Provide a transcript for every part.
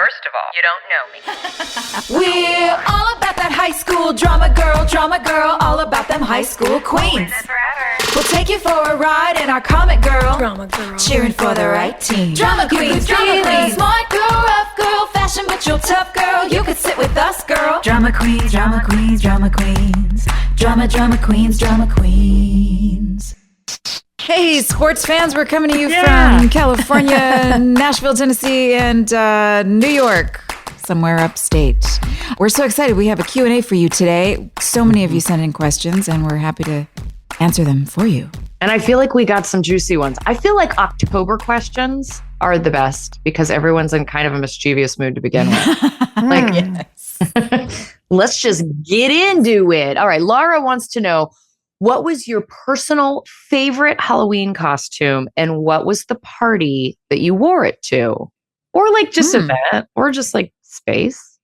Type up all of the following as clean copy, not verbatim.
First of all, you don't know me. We're all about that high school drama girl, all about them high school queens. We'll take you for a ride in our comic girl, cheering for the right team. Drama queens, smart girl, rough girl, fashion but you're tough girl. You could sit with us, girl. Drama queens, drama queens, drama queens, drama queens, drama queens. Hey, sports fans, we're coming to you from California, Nashville, Tennessee, and New York, somewhere upstate. We're so excited. We have a Q&A for you today. So many of you sent in questions, and we're happy to answer them for you. And I feel like we got some juicy ones. I feel like October questions are the best because everyone's in kind of a mischievous mood to begin with. Let's just get into it. All right, Laura wants to know, what was your personal favorite Halloween costume and what was the party that you wore it to? Or like just event or just like space.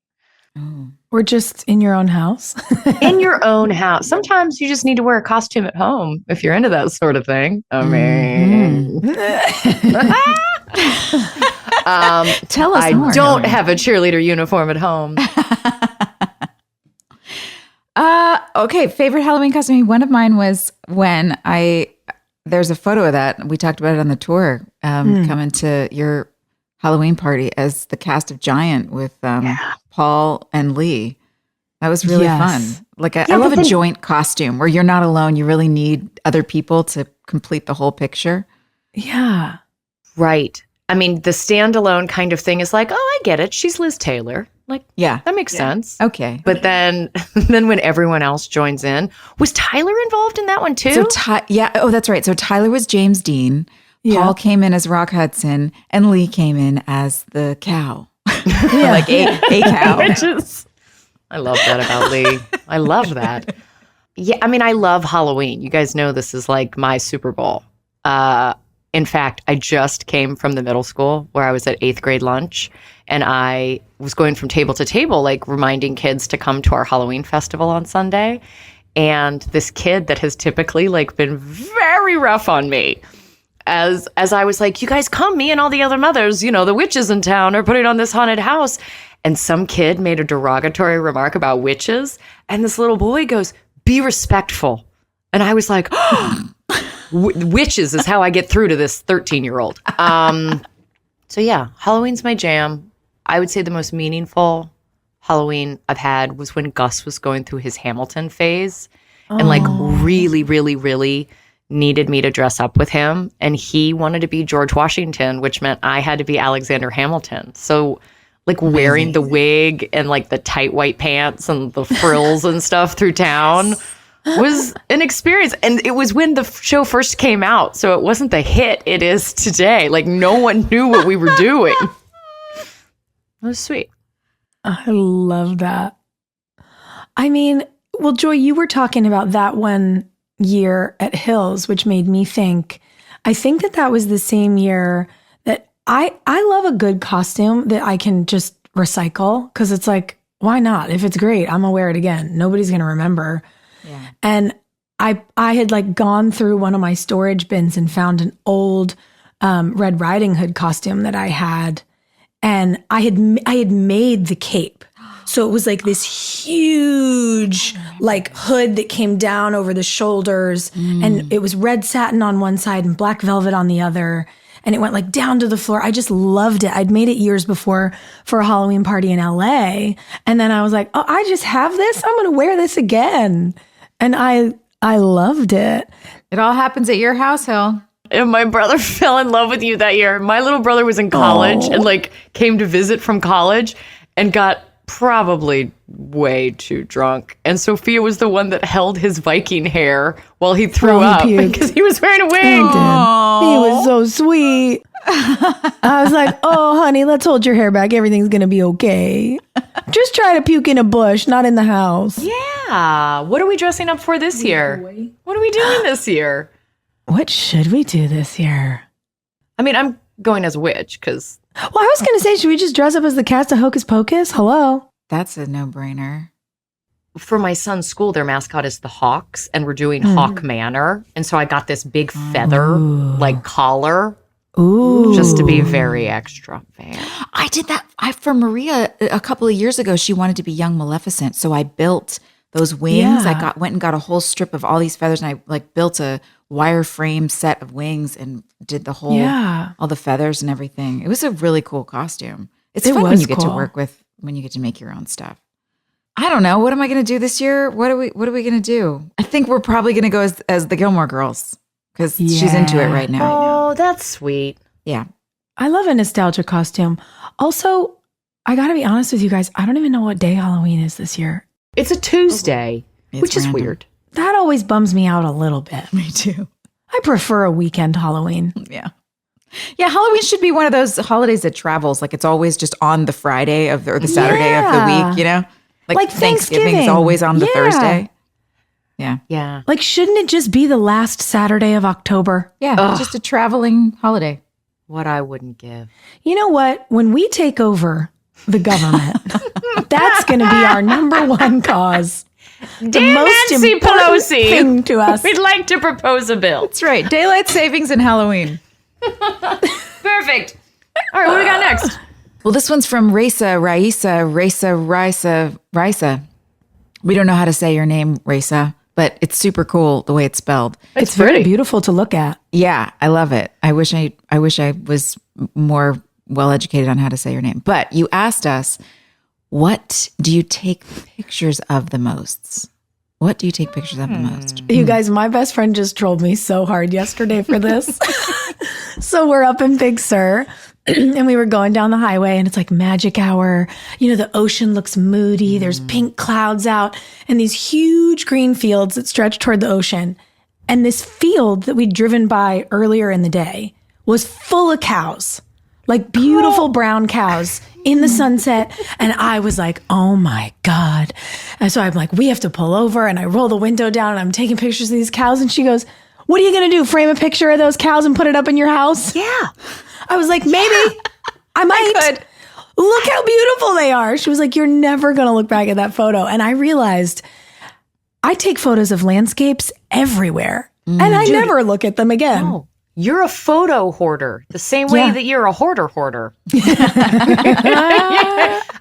Or just in your own house. In your own house. Sometimes you just need to wear a costume at home if you're into that sort of thing. I mean. Tell us more. I don't have a cheerleader uniform at home. Okay, favorite Halloween costume. One of mine was when there's a photo of that. We talked about it on the tour, coming to your Halloween party as the cast of Giant with Paul and Lee. That was really fun. Like I love a joint costume where you're not alone. You really need other people to complete the whole picture. Yeah. Right. I mean, the standalone kind of thing is like, oh, I get it. She's Liz Taylor. Like, that makes sense. Okay. But then when everyone else joins in, was Tyler involved in that one too? Oh, that's right. So Tyler was James Dean. Paul came in as Rock Hudson, and Lee came in as the cow. Like a cow. I love that about Lee. I love that. Yeah, I mean, I love Halloween. You guys know this is like my Super Bowl. In fact, I just came from the middle school where I was at 8th grade lunch, and I was going from table to table, like reminding kids to come to our Halloween festival on Sunday. And this kid that has typically like been very rough on me, as I was like, you guys come, me and all the other mothers, you know, the witches in town are putting on this haunted house. And some kid made a derogatory remark about witches. And this little boy goes, be respectful. And I was like, witches is how I get through to this 13-year-old. So yeah, Halloween's my jam. I would say the most meaningful Halloween I've had was when Gus was going through his Hamilton phase and like really, really, really needed me to dress up with him. And he wanted to be George Washington, which meant I had to be Alexander Hamilton. So like wearing the wig and like the tight white pants and the frills and stuff through town was an experience. And it was when the show first came out. So it wasn't the hit it is today. Like no one knew what we were doing. It was sweet. I love that. I mean, well, Joy, you were talking about that one year at Hills, which made me think, I think that was the same year that I love a good costume that I can just recycle because it's like, why not? If it's great, I'm gonna wear it again. Nobody's gonna remember. Yeah. And I had like gone through one of my storage bins and found an old Red Riding Hood costume that I had, and I had made the cape. So it was like this huge like hood that came down over the shoulders, and it was red satin on one side and black velvet on the other. And it went like down to the floor. I just loved it. I'd made it years before for a Halloween party in LA. And then I was like, oh, I just have this. I'm going to wear this again. And I loved it. It all happens at your house, Hill. And my brother fell in love with you that year. My little brother was in college and like came to visit from college and got probably way too drunk. And Sophia was the one that held his Viking hair while he threw up because he was wearing a wig. He was so sweet. I was like, oh, honey, let's hold your hair back. Everything's going to be okay. Just try to puke in a bush, not in the house. Yeah. What are we dressing up for this year? What are we doing this year? What should we do this year? I mean, I'm going as a witch because... Well, I was going to say, should we just dress up as the cast of Hocus Pocus? Hello? That's a no-brainer. For my son's school, their mascot is the Hawks, and we're doing Hawk Manor. And so I got this big feather, like collar, just to be very extra. I did that for Maria, a couple of years ago, she wanted to be young Maleficent. So I built those wings. Yeah. Went and got a whole strip of all these feathers, and I like built a wireframe set of wings and did the whole, all the feathers and everything. It was a really cool costume. It's fun when you get to work with, when you get to make your own stuff. I don't know. What am I going to do this year? What are we going to do? I think we're probably going to go as the Gilmore Girls because she's into it right now. Oh, that's sweet. Yeah. I love a nostalgia costume. Also, I got to be honest with you guys. I don't even know what day Halloween is this year. It's a Tuesday, which is weird. That always bums me out a little bit. Me too. I prefer a weekend Halloween. Yeah. Yeah, Halloween should be one of those holidays that travels. Like it's always just on the Friday or the Saturday of the week, you know? Like Thanksgiving is always on the Thursday. Yeah. Yeah. Like, shouldn't it just be the last Saturday of October? Yeah, just a traveling holiday. What I wouldn't give. You know what? When we take over the government, that's going to be our number one cause. Dear Nancy Pelosi, thing to us. we'd like to propose a bill. That's right. Daylight savings and Halloween. Perfect. All right, what do we got next? Well, this one's from Raisa. We don't know how to say your name, Raisa, but it's super cool the way it's spelled. It's very beautiful to look at. Yeah, I love it. I wish I was more well educated on how to say your name. But you asked us, what do you take pictures of the most? What do you take pictures of the most? You guys, my best friend just trolled me so hard yesterday for this. So we're up in Big Sur and we were going down the highway and it's like magic hour. You know, the ocean looks moody. There's pink clouds out and these huge green fields that stretch toward the ocean. And this field that we'd driven by earlier in the day was full of cows, like beautiful brown cows in the sunset. And I was like, oh my God. And so I'm like, we have to pull over. And I roll the window down and I'm taking pictures of these cows. And she goes, what are you going to do? Frame a picture of those cows and put it up in your house? Yeah. I was like, maybe I might. Look how beautiful they are. She was like, you're never going to look back at that photo. And I realized I take photos of landscapes everywhere and I never look at them again. Oh. You're a photo hoarder, the same way that you're a hoarder.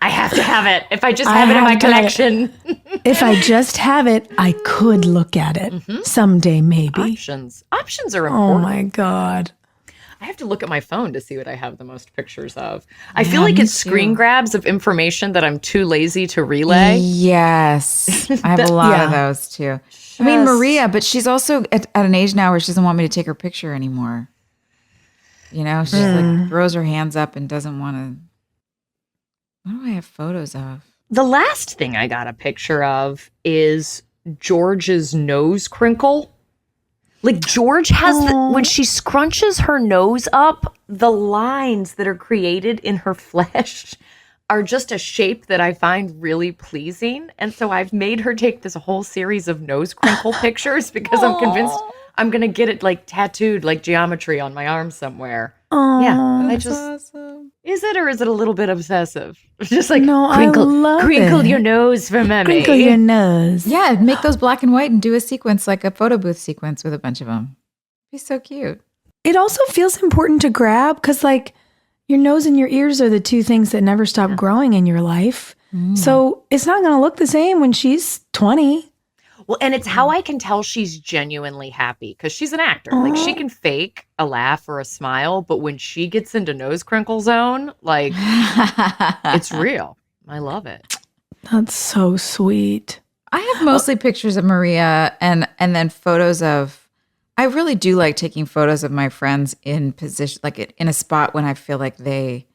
I have to have it. If I just have it in my collection. If I just have it, I could look at it someday, maybe. Options are Oh important. my God. I have to look at my phone to see what I have the most pictures of. I feel like it's screen grabs of information that I'm too lazy to relay. Yes. I have a lot of those too. I mean, Maria, but she's also at an age now where she doesn't want me to take her picture anymore. You know, she like throws her hands up and doesn't want to. What do I have photos of? The last thing I got a picture of is George's nose crinkle. Like George has, when she scrunches her nose up, the lines that are created in her flesh are just a shape that I find really pleasing. And so I've made her take this whole series of nose crinkle pictures because I'm convinced I'm going to get it like tattooed like geometry on my arm somewhere. Awesome. Is it, or is it a little bit obsessive? Just like No, crinkle, I love crinkle it. your nose for Memmy. Crinkle your nose. Yeah, make those black and white and do a sequence, like a photo booth sequence with a bunch of them. Be so cute. It also feels important to grab because, like, your nose and your ears are the two things that never stop growing in your life. So it's not going to look the same when she's 20. Well, and it's how I can tell she's genuinely happy because she's an actor. Like she can fake a laugh or a smile, but when she gets into nose crinkle zone, like it's real. I love it. That's so sweet. I have mostly pictures of Maria and then photos of. I really do like taking photos of my friends in position, like in a spot when I feel like they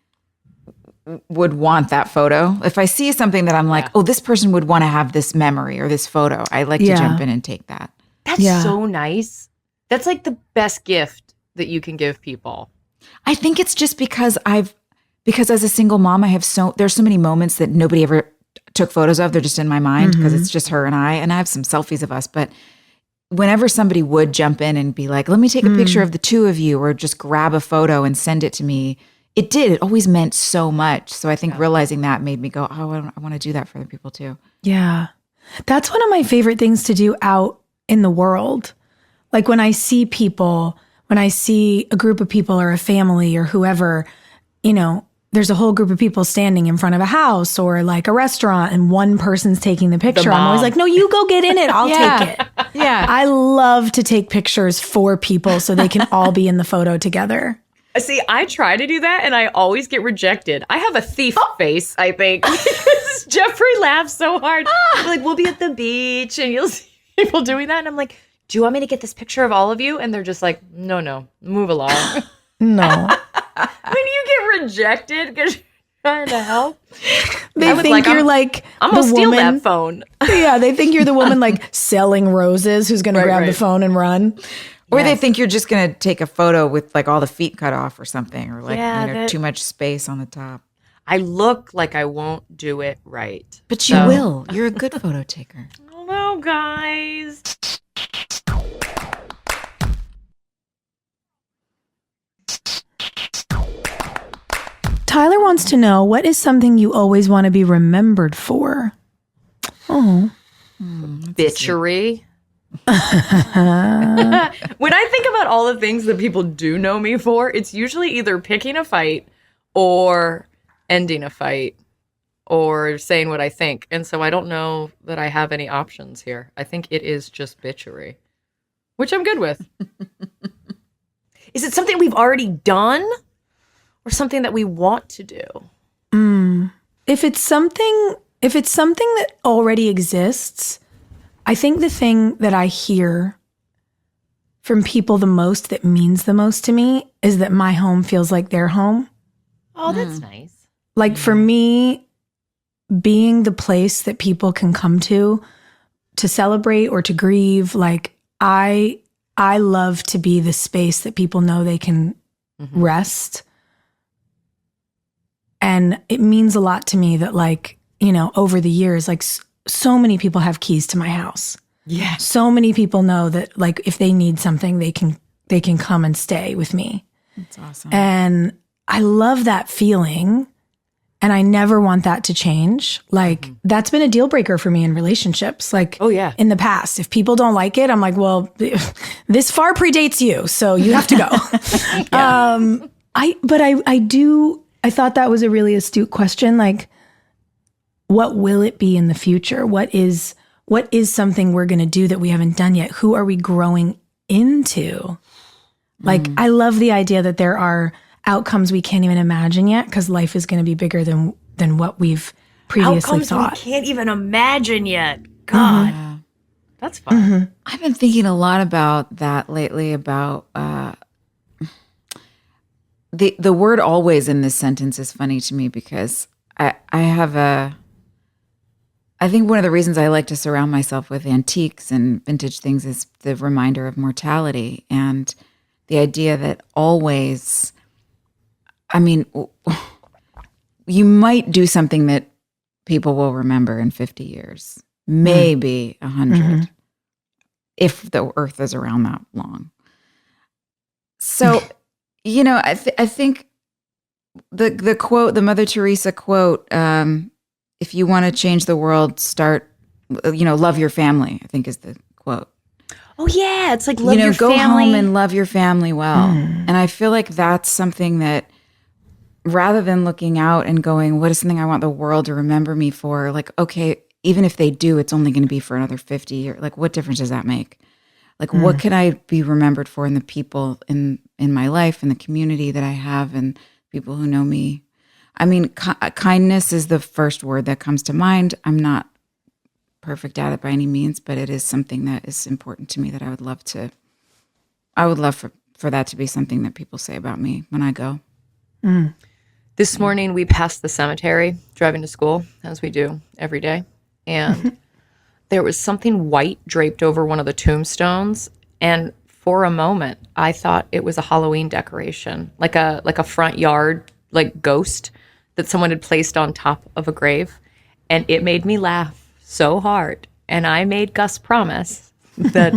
would want that photo. If I see something that I'm like, oh, this person would want to have this memory or this photo, I like to jump in and take that. That's so nice. That's like the best gift that you can give people. I think it's just because as a single mom, there's so many moments that nobody ever took photos of. They're just in my mind because it's just her and I have some selfies of us. But whenever somebody would jump in and be like, let me take a picture of the two of you or just grab a photo and send it to me, it always meant so much. So I think realizing that made me go, oh, I want to do that for other people too. Yeah. That's one of my favorite things to do out in the world. Like when I see a group of people or a family or whoever, you know, there's a whole group of people standing in front of a house or like a restaurant and one person's taking the picture. I'm always like, no, you go get in it. I'll take it. Yeah. I love to take pictures for people so they can all be in the photo together. See, I try to do that and I always get rejected. I have a thief face, I think. Because Jeffrey laughs so hard. Like, we'll be at the beach and you'll see people doing that. And I'm like, do you want me to get this picture of all of you? And they're just like, no, move along. No. When you get rejected because you're trying to help, They think you're like I'm the gonna steal woman. that phone. Yeah, they think you're the woman like selling roses who's going to grab the phone and run. Or they think you're just going to take a photo with like all the feet cut off or something, or like too much space on the top. I look like I won't do it right. But you will. You're a good photo taker. I don't know, guys. Tyler wants to know, what is something you always want to be remembered for? Oh. Bitchery. When I think about all the things that people do know me for, it's usually either picking a fight or ending a fight or saying what I think. And so I don't know that I have any options here. I think it is just bitchery, which I'm good with. Is it something we've already done or something that we want to do? If it's something that already exists, I think the thing that I hear from people the most that means the most to me is that my home feels like their home. Oh, that's nice. Like for me, being the place that people can come to celebrate or to grieve, like I love to be the space that people know they can rest. And it means a lot to me that, like, you know, over the years, like so many people have keys to my house. Yeah. So many people know that, like, if they need something, they can come and stay with me. That's awesome. And I love that feeling. And I never want that to change. Like, that's been a deal breaker for me in relationships. Like, oh yeah, in the past, if people don't like it, I'm like, well, this far predates you, so you have to go. I thought that was a really astute question. Like, what will it be in the future? What is something we're going to do that we haven't done yet? Who are we growing into? Like, I love the idea that there are outcomes we can't even imagine yet, because life is going to be bigger than what we've previously outcomes thought. we can't even imagine yet. God, that's fun. I've been thinking a lot about that lately, about the word always in this sentence is funny to me, because I think one of the reasons I like to surround myself with antiques and vintage things is the reminder of mortality, and the idea that always, I mean, you might do something that people will remember in 50 years, maybe 100, if the earth is around that long. So, you know, I think the quote, the Mother Teresa quote, if you want to change the world, start, love your family, I think is the quote. Oh yeah, it's like love your go family. home and love your family well. And I feel like that's something that, rather than looking out and going, what is something I want the world to remember me for? Like, okay, even if they do, it's only going to be for another 50 years. Like, what difference does that make? Like, what can I be remembered for in the people in my life, in the community that I have, and people who know me? I mean, kindness is the first word that comes to mind. I'm not perfect at it by any means, but it is something that is important to me that I would love for that to be something that people say about me when I go. This morning we passed the cemetery driving to school, as we do every day, and there was something white draped over one of the tombstones, and for a moment I thought it was a Halloween decoration, like a front yard like ghost that someone had placed on top of a grave, and it made me laugh so hard. And I made Gus promise that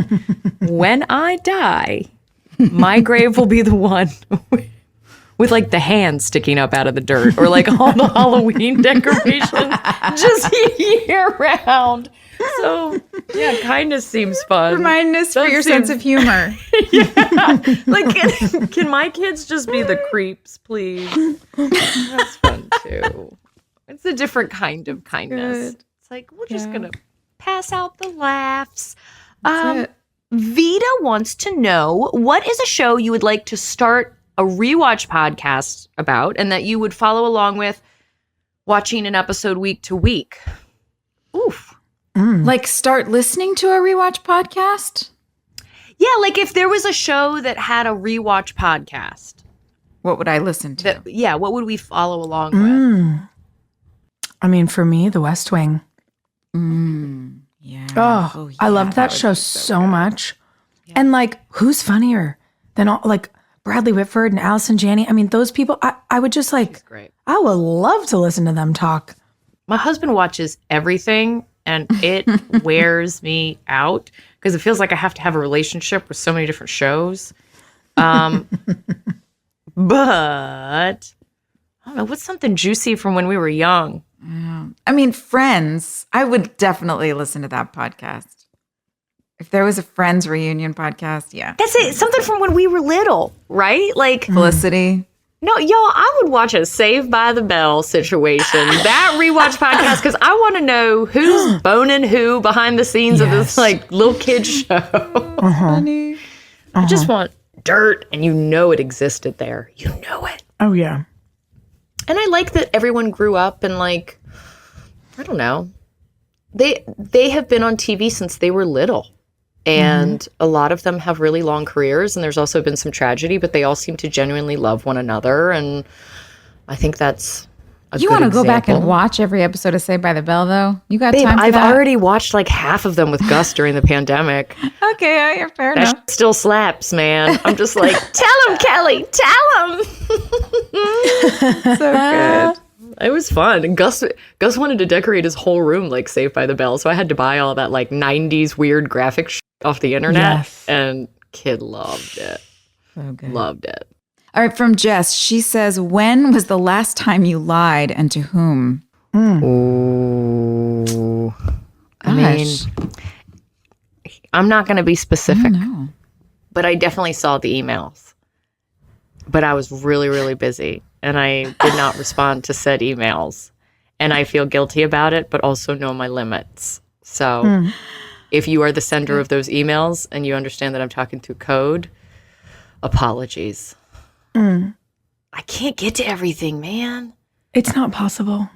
when I die, my grave will be the one with like the hand sticking up out of the dirt, or like all the Halloween decorations just year round. So, yeah, kindness seems fun. Remind us for your sense of humor. Yeah. Like, can my kids just be the creeps, please? That's fun, too. It's a different kind of kindness. Good. It's like, we're just going to pass out the laughs. That's it. Vita wants to know, what is a show you would like to start a rewatch podcast about and that you would follow along with watching an episode week to week? Oof. Like start listening to a rewatch podcast? Yeah, like if there was a show that had a rewatch podcast. What would I listen to? What would we follow along with? I mean, for me, The West Wing. Yeah. Oh, I loved that would show be so good. much. Yeah. And like, who's funnier than all, like Bradley Whitford and Allison Janney? I mean, those people, I would just like, Great. I would love to listen to them talk. My husband watches everything and it wears me out because it feels like I have to have a relationship with so many different shows. But I don't know, what's something juicy from when we were young? I mean, Friends. I would definitely listen to that podcast. If there was a Friends reunion podcast, yeah. That's it. Something from when we were little, right? Like, Felicity. no, y'all, I would watch a Saved by the Bell situation, that rewatch podcast, because I want to know who's boning who behind the scenes of this like little kid show. Funny. I just want dirt, and you know it existed there. You know it. Oh, yeah. And I like that everyone grew up and like, I don't know, they have been on TV since they were little. And a lot of them have really long careers, and there's also been some tragedy, but they all seem to genuinely love one another. And I think that's a You good want to go back and example. watch every episode of Saved by the Bell, though? You got Babe, time for I've that? already watched like half of them with Gus during the pandemic. Okay, yeah, fair That enough. shit still slaps, man. I'm just like, tell him, Kelly, tell him. So good. It was fun. And Gus wanted to decorate his whole room like Saved by the Bell, so I had to buy all that like 90s weird graphic shit off the internet. Yes. And kid loved it. So good. Loved it. All right, from Jess. She says, when was the last time you lied and to whom? Ooh. I mean, Gosh. I'm not going to be specific, No. but I definitely saw the emails. But I was really, really busy, and I did not respond to said emails. And I feel guilty about it, but also know my limits. So if you are the sender of those emails and you understand that I'm talking through code, apologies. I can't get to everything, man. It's not possible.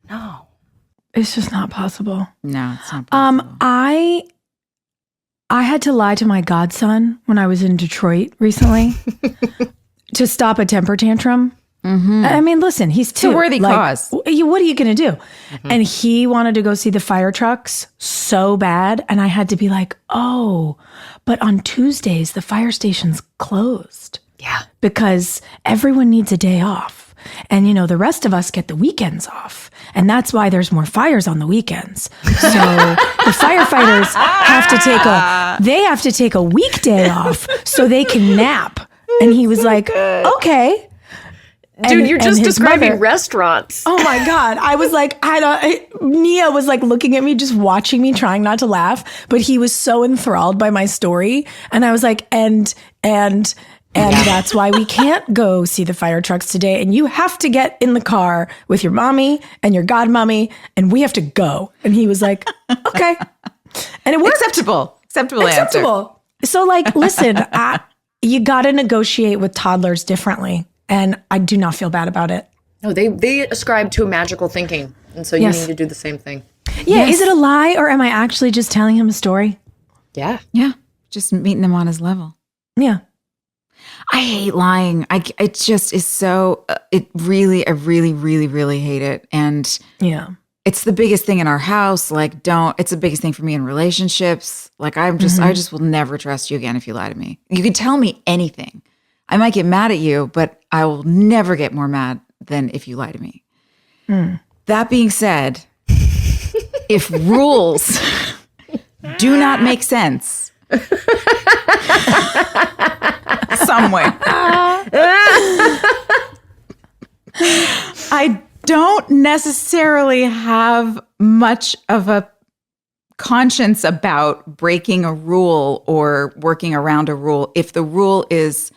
No. It's just not possible. No, it's not possible. I had to lie to my godson when I was in Detroit recently to stop a temper tantrum. I mean, listen, he's two. a worthy cause. What are you going to do? And he wanted to go see the fire trucks so bad. And I had to be like, oh, but on Tuesdays, the fire station's closed. Yeah. Because everyone needs a day off. And, you know, the rest of us get the weekends off. And that's why there's more fires on the weekends. So the firefighters have to take a weekday off so they can nap. And he was like, okay. Dude, you're just his describing mother- restaurants. Oh my God. I was like, Nia was like looking at me, just watching me, trying not to laugh. But he was so enthralled by my story. And I was like, and that's why we can't go see the fire trucks today. And you have to get in the car with your mommy and your godmommy, and we have to go. And he was like, okay. And it worked. Acceptable answer. So like, listen, you got to negotiate with toddlers differently. And I do not feel bad about it. No, they ascribe to a magical thinking. And so you Yes. need to do the same thing. Yeah. Is it a lie, or am I actually just telling him a story? Yeah. Yeah, just meeting him on his level. Yeah. I hate lying. It just is so, I really, really hate it. And Yeah. it's the biggest thing in our house. Like, it's the biggest thing for me in relationships. Like, I just will never trust you again if you lie to me. You can tell me anything. I might get mad at you, but I will never get more mad than if you lie to me. That being said, if rules do not make sense somewhere, I don't necessarily have much of a conscience about breaking a rule or working around a rule if the rule is,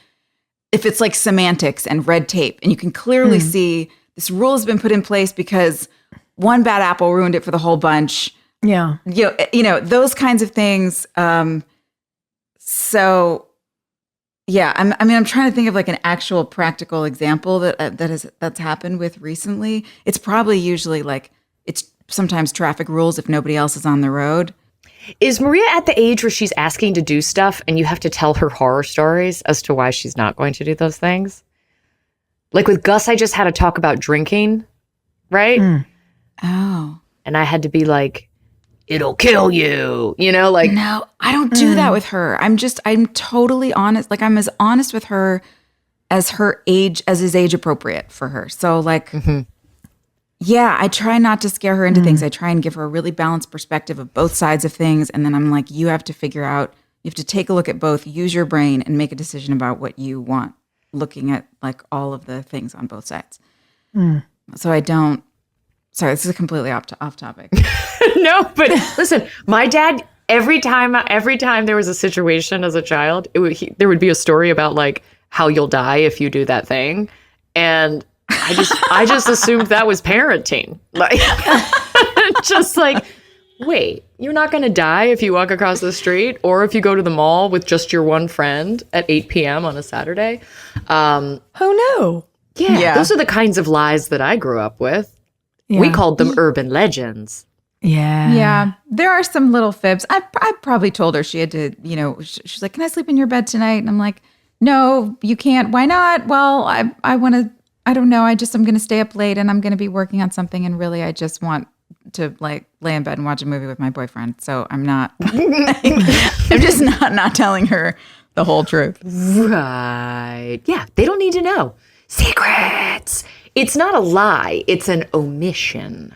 if it's like semantics and red tape, and you can clearly see this rule has been put in place because one bad apple ruined it for the whole bunch. Yeah. You know, those kinds of things. So yeah, I'm trying to think of like an actual practical example that's happened with recently. It's probably usually like, it's sometimes traffic rules if nobody else is on the road. Is Maria at the age where she's asking to do stuff and you have to tell her horror stories as to why she's not going to do those things? Like with Gus, I just had to talk about drinking, right? Oh. And I had to be like, it'll kill you, you know, like. No, I don't do that with her. I'm totally honest. Like I'm as honest with her as is age appropriate for her. So like, yeah, I try not to scare her into things. I try and give her a really balanced perspective of both sides of things. And then I'm like, you have to figure out, you have to take a look at both, use your brain and make a decision about what you want, looking at like all of the things on both sides. So I don't, sorry, this is completely off topic. No, but listen, my dad, every time there was a situation as a child, there would be a story about like how you'll die if you do that thing. And I just assumed that was parenting. Like, just like, wait, you're not going to die if you walk across the street or if you go to the mall with just your one friend at 8 p.m. on a Saturday. Oh, no. Yeah, those are the kinds of lies that I grew up with. Yeah. We called them urban legends. Yeah. Yeah. There are some little fibs. I probably told her she had to, you know, she's like, can I sleep in your bed tonight? And I'm like, no, you can't. Why not? Well, I want to, I don't know. I'm going to stay up late and I'm going to be working on something. And really, I just want to like lay in bed and watch a movie with my boyfriend. So I'm not, I'm just not telling her the whole truth. Right. Yeah. They don't need to know. Secrets. It's not a lie. It's an omission.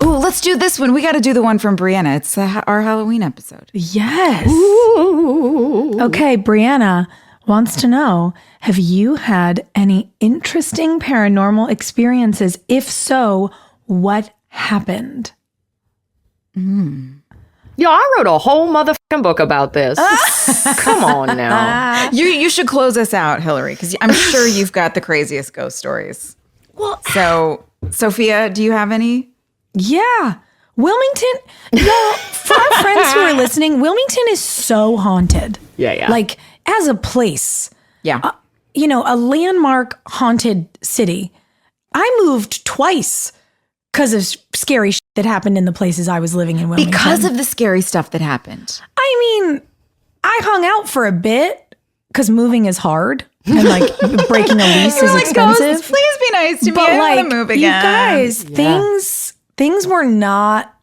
Ooh, let's do this one. We got to do the one from Brianna. It's our Halloween episode. Yes. Ooh. Okay, Brianna wants to know, have you had any interesting paranormal experiences? If so, what happened? Yeah, I wrote a whole motherfucking book about this. Come on now. You should close us out, Hilarie, because I'm sure you've got the craziest ghost stories. Well, so Sophia, do you have any? yeah. Wilmington, y'all, for our friends who are listening, Wilmington is so haunted. Yeah. Like, as a place. Yeah. You know, a landmark haunted city. I moved twice because of scary shit that happened in the places I was living in Wilmington. Because of the scary stuff that happened. I mean, I hung out for a bit because moving is hard and like breaking a lease is expensive. Ghosts, please be nice to me. But I like, want to move again. you guys, things were not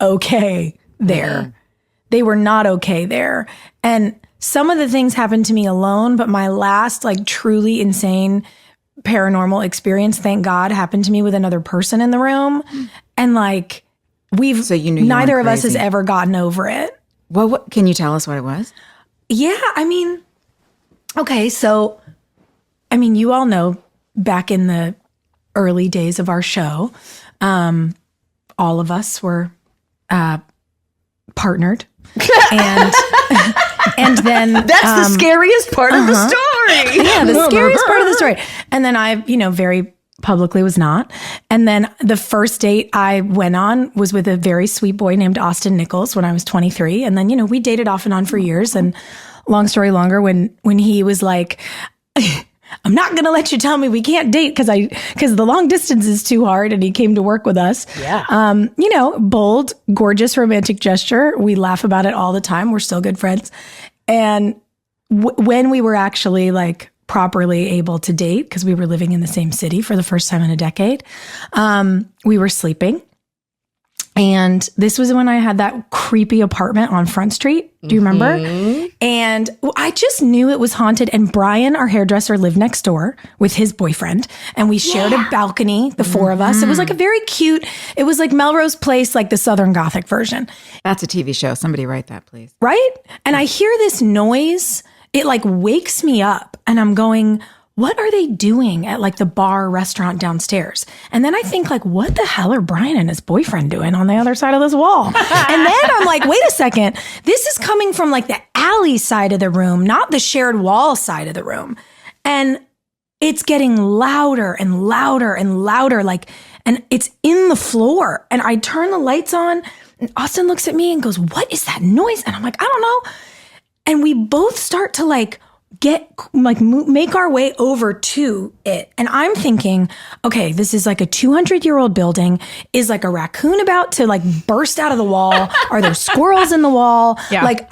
okay there. They were not okay there. And some of the things happened to me alone, but my last like truly insane paranormal experience, thank God, happened to me with another person in the room. And like So you knew neither of us crazy. has ever gotten over it. What can you tell us what it was? Yeah, I mean, okay, so I mean, you all know back in the early days of our show, all of us were partnered. And then That's the scariest part of the story. yeah, the scariest part of the story. And then I, very publicly was not. And then the first date I went on was with a very sweet boy named Austin Nichols when I was 23. And then, we dated off and on for years. And long story longer, when he was like, I'm not going to let you tell me we can't date because the long distance is too hard. And he came to work with us. Yeah. Bold, gorgeous, romantic gesture. We laugh about it all the time. We're still good friends. And when we were actually like properly able to date, because we were living in the same city for the first time in a decade, we were sleeping. And this was when I had that creepy apartment on Front Street. Do you remember? And I just knew it was haunted. And Brian, our hairdresser, lived next door with his boyfriend. And we shared a balcony, the four of us. It was like a very cute, it was like Melrose Place, like the Southern Gothic version. That's a TV show. Somebody write that, please. Right? And I hear this noise. It like wakes me up. And I'm going, what are they doing at like the bar restaurant downstairs? And then I think like, what the hell are Brian and his boyfriend doing on the other side of this wall? And then I'm like, wait a second. This is coming from like the alley side of the room, not the shared wall side of the room. And it's getting louder and louder and louder. Like, and it's in the floor. And I turn the lights on and Austin looks at me and goes, what is that noise? And I'm like, I don't know. And we both start to like, make our way over to it. And I'm thinking, okay, this is like a 200-year-old building. Is like a raccoon about to like burst out of the wall? Are there squirrels in the wall? Yeah. Like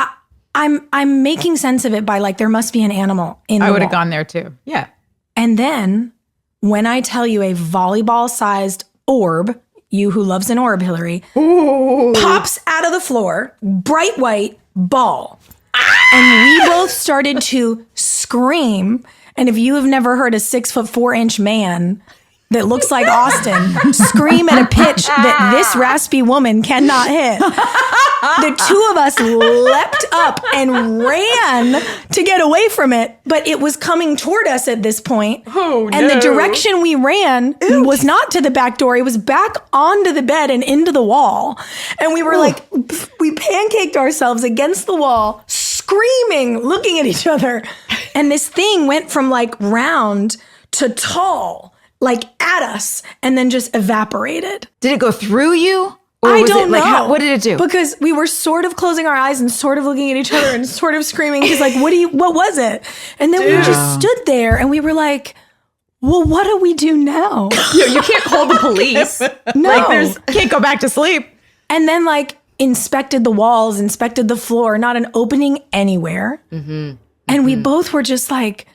I'm making sense of it by like, there must be an animal in the wall. I would have gone there too. Yeah. And then when I tell you a volleyball-sized orb, you who loves an orb, Hilarie, pops out of the floor, bright white ball. And we both started to scream. And if you have never heard a 6'4" man that looks like Austin scream at a pitch that this raspy woman cannot hit, the two of us leapt up and ran to get away from it. But it was coming toward us at this point. Oh, and no. the direction we ran was not to the back door. It was back onto the bed and into the wall. And we were like, we pancaked ourselves against the wall, screaming, looking at each other. And this thing went from like round to tall, like at us, and then just evaporated. Did it go through you? Or I was don't it, like, know. what did it do? Because we were sort of closing our eyes and sort of looking at each other and sort of screaming. He's like, what was it? And then we just stood there and we were like, well, what do we do now? You can't call the police. No. Can't go back to sleep. And then like inspected the walls, inspected the floor, not an opening anywhere. And we both were just like,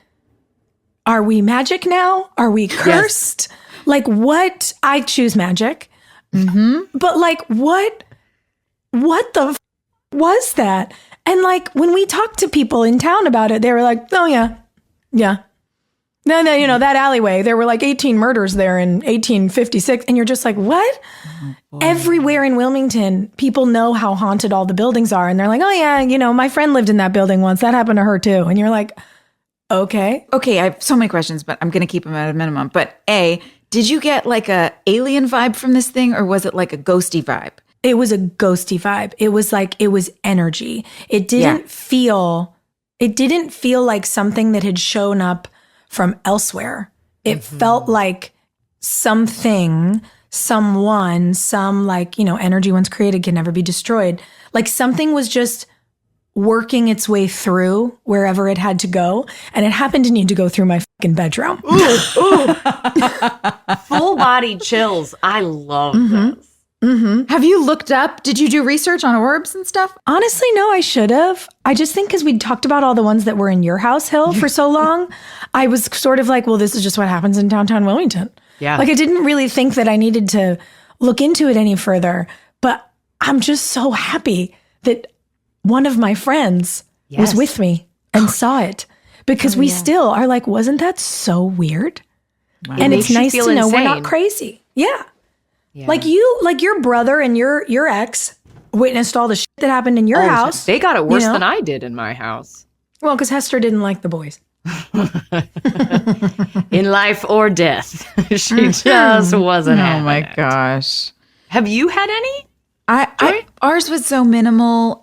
are we magic now? Are we cursed? Yes. Like what? I choose magic. But like what the was that? And like when we talked to people in town about it, they were like, oh yeah. No, you know, that alleyway, there were like 18 murders there in 1856. And you're just like, what? Everywhere in Wilmington, people know how haunted all the buildings are. And they're like, oh yeah, you know, my friend lived in that building once. That happened to her too. And you're like, okay. Okay, I have so many questions, but I'm going to keep them at a minimum. But A, did you get like a alien vibe from this thing, or was it like a ghosty vibe? It was a ghosty vibe. It was like, it was energy. It didn't feel like something that had shown up from elsewhere. It felt like something, someone, some like, you know, energy once created can never be destroyed. Like something was just working its way through wherever it had to go. And it happened to need to go through my fucking bedroom. Full body chills. I love this. Have you looked up? Did you do research on orbs and stuff? Honestly, no, I should have. I just think because we talked about all the ones that were in your house, Hill, for so long, I was sort of like, well, this is just what happens in downtown Wilmington. Yeah. Like I didn't really think that I needed to look into it any further, but I'm just so happy that one of my friends was with me and saw it, because we still are like, wasn't that so weird? Wow. And it's nice to know we're not crazy. Yeah. Like your brother and your ex witnessed all the shit that happened in your house. They got it worse than I did in my house. Well, because Hester didn't like the boys. In life or death. She just wasn't having Oh my it. gosh. Have you had any? Ours was so minimal.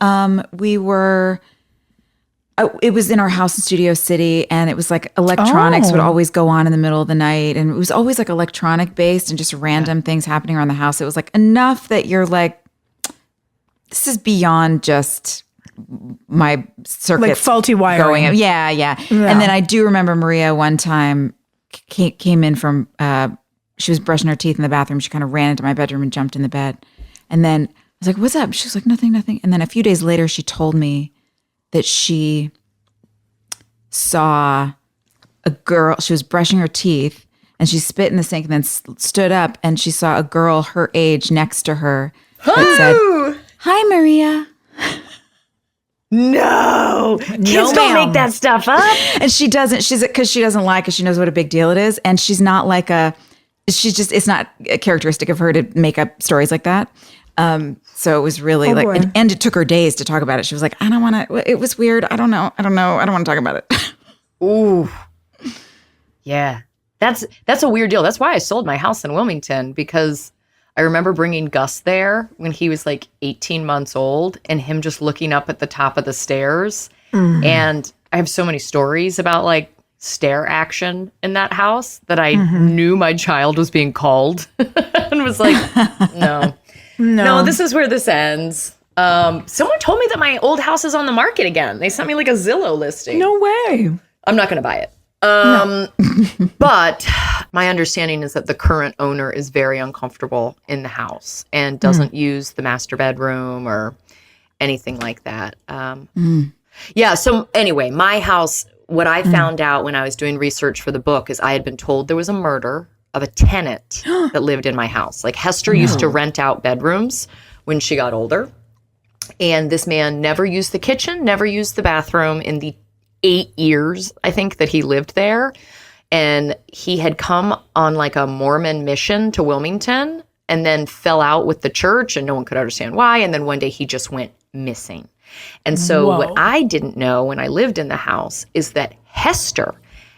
It was in our house in Studio City, and it was like electronics would always go on in the middle of the night, and it was always like electronic based and just random things happening around the house. It was like enough that you're like, this is beyond just my circuits, like faulty wiring. Going. Yeah. And then I do remember Maria one time came in from. She was brushing her teeth in the bathroom. She kind of ran into my bedroom and jumped in the bed, and then I was like, "What's up?" She was like, "Nothing." And then a few days later, she told me that she saw a girl. She was brushing her teeth and she spit in the sink and then stood up, and she saw a girl her age next to her that said, "Hi, Maria." No. Kids don't make that stuff up. And she doesn't, because she doesn't lie, because she knows what a big deal it is. And she's not like it's not characteristic of her to make up stories like that. So it was really and it took her days to talk about it. She was like, I don't want to, it was weird. I don't know. I don't want to talk about it. Ooh. Yeah. That's a weird deal. That's why I sold my house in Wilmington, because I remember bringing Gus there when he was like 18 months old and him just looking up at the top of the stairs. And I have so many stories about like stair action in that house that I knew my child was being called and was like, no, this is where this ends. Someone told me that my old house is on the market again. They sent me like a Zillow listing. No way. I'm not going to buy it. But my understanding is that the current owner is very uncomfortable in the house and doesn't use the master bedroom or anything like that. Yeah. So anyway, my house, what I found out when I was doing research for the book is I had been told there was a murder of a tenant that lived in my house. Like Hester used to rent out bedrooms when she got older. And this man never used the kitchen, never used the bathroom in the 8 years, I think, that he lived there. And he had come on like a Mormon mission to Wilmington and then fell out with the church and no one could understand why. And then one day he just went missing. And so what I didn't know when I lived in the house is that Hester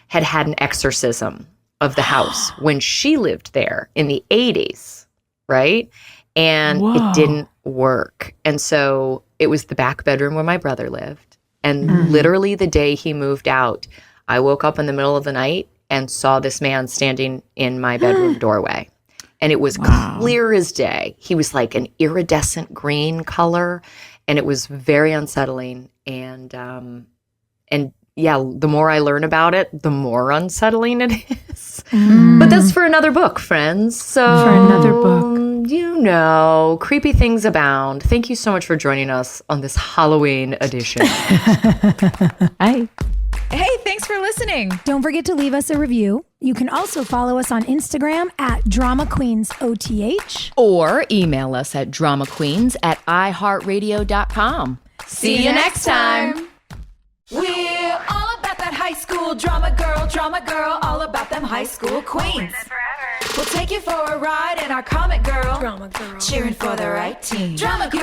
had an exorcism of the house when she lived there in the 80s, right? And it didn't work. And so it was the back bedroom where my brother lived. And literally the day he moved out, I woke up in the middle of the night and saw this man standing in my bedroom doorway. And it was clear as day. He was like an iridescent green color. And it was very unsettling. And yeah, the more I learn about it, the more unsettling it is. But that's for another book, friends. So for another book. You know, creepy things abound. Thank you so much for joining us on this Halloween edition. Hi. Hey, thanks for listening. Don't forget to leave us a review. You can also follow us on Instagram at Drama Queens OTH. Or email us at dramaqueens@iHeartRadio.com. See you next time. We're all about that high school drama girl, all about them high school queens. We'll take you for a ride in our comic girl, cheering for the right team. Drama